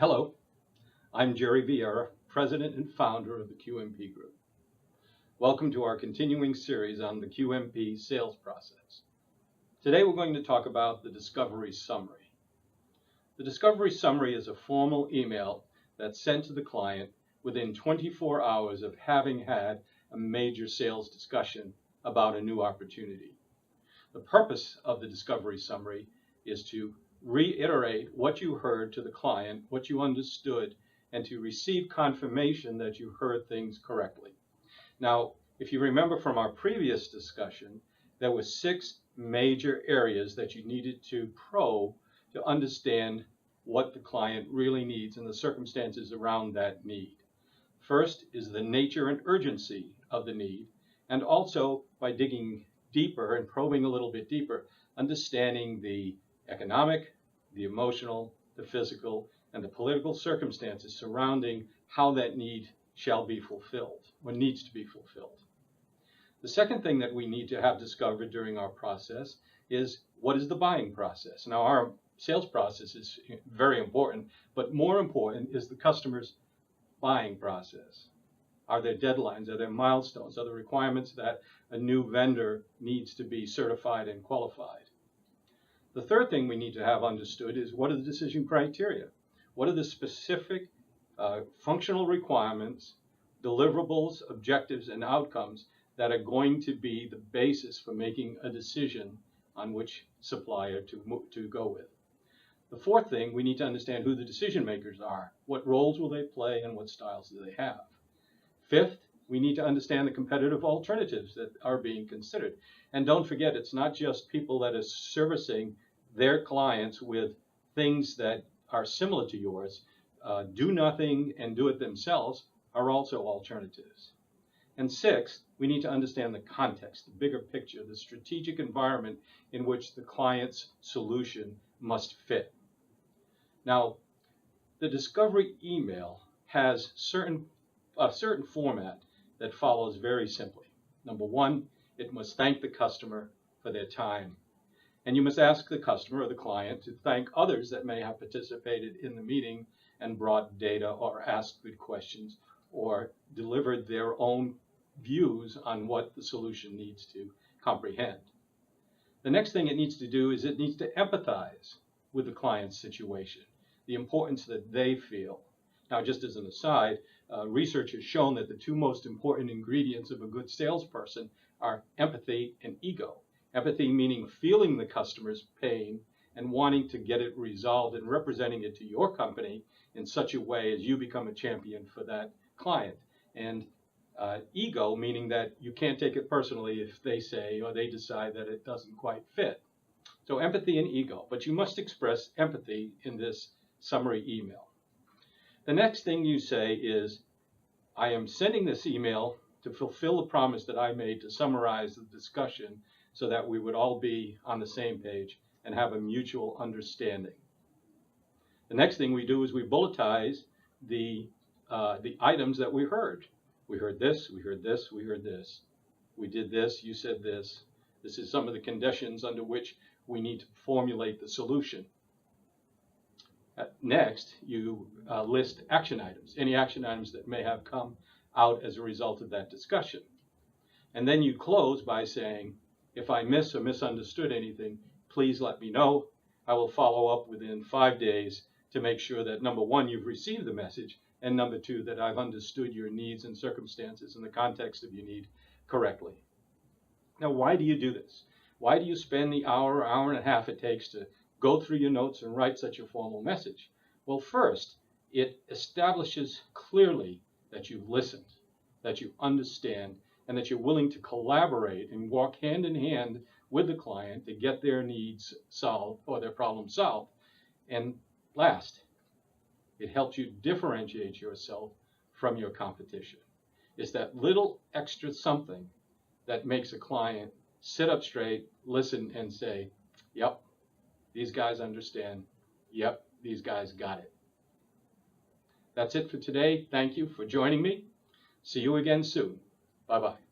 Hello, I'm Jerry Vieira, President and Founder of the QMP Group. Welcome to our continuing series on the QMP sales process. Today we're going to talk about the Discovery Summary. The Discovery Summary is a formal email that's sent to the client within 24 hours of having had a major sales discussion about a new opportunity. The purpose of the Discovery Summary is to reiterate what you heard to the client, what you understood, and to receive confirmation that you heard things correctly. Now, if you remember from our previous discussion, there were 6 major areas that you needed to probe to understand what the client really needs and the circumstances around that need. First is the nature and urgency of the need, and also by digging deeper and probing a little bit deeper, understanding the economic, the emotional, the physical, and the political circumstances surrounding how that need shall be fulfilled or needs to be fulfilled. The second thing that we need to have discovered during our process is what is the buying process. Now, our sales process is very important, but more important is the customer's buying process. Are there deadlines? Are there milestones? Are there requirements that a new vendor needs to be certified and qualified? The third thing we need to have understood is what are the decision criteria? What are the specific functional requirements, deliverables, objectives, and outcomes that are going to be the basis for making a decision on which supplier to go with? The fourth thing, we need to understand who the decision makers are. What roles will they play and what styles do they have? Fifth, we need to understand the competitive alternatives that are being considered. And don't forget, it's not just people that are servicing their clients with things that are similar to yours. Do nothing and do it themselves are also alternatives. And sixth, we need to understand the context, the bigger picture, the strategic environment in which the client's solution must fit. Now, the discovery email has a certain format that follows very simply. Number one, it must thank the customer for their time. And you must ask the customer or the client to thank others that may have participated in the meeting and brought data or asked good questions or delivered their own views on what the solution needs to comprehend. The next thing it needs to do is it needs to empathize with the client's situation, the importance that they feel. Now, just as an aside, research has shown that the 2 most important ingredients of a good salesperson are empathy and ego. Empathy meaning feeling the customer's pain and wanting to get it resolved and representing it to your company in such a way as you become a champion for that client. And ego meaning that you can't take it personally if they say or they decide that it doesn't quite fit. So empathy and ego, but you must express empathy in this summary email. The next thing you say is, I am sending this email to fulfill the promise that I made to summarize the discussion so that we would all be on the same page and have a mutual understanding. The next thing we do is we bulletize the items that we heard. We heard this, we heard this, we heard this. We did this, you said this. This is some of the conditions under which we need to formulate the solution. Next, you list action items, any action items that may have come out as a result of that discussion. And then you close by saying, if I miss or misunderstood anything, please let me know. I will follow up within 5 days to make sure that, number one, you've received the message, and number two, that I've understood your needs and circumstances in the context of your need correctly. Now, why do you do this? Why do you spend the hour and a half it takes to go through your notes and write such a formal message? Well, first, it establishes clearly that you've listened, that you understand, and that you're willing to collaborate and walk hand in hand with the client to get their needs solved or their problem solved. And last, it helps you differentiate yourself from your competition. It's that little extra something that makes a client sit up straight, listen, and say, yep, these guys understand. Yep, these guys got it. That's it for today. Thank you for joining me. See you again soon. Bye-bye.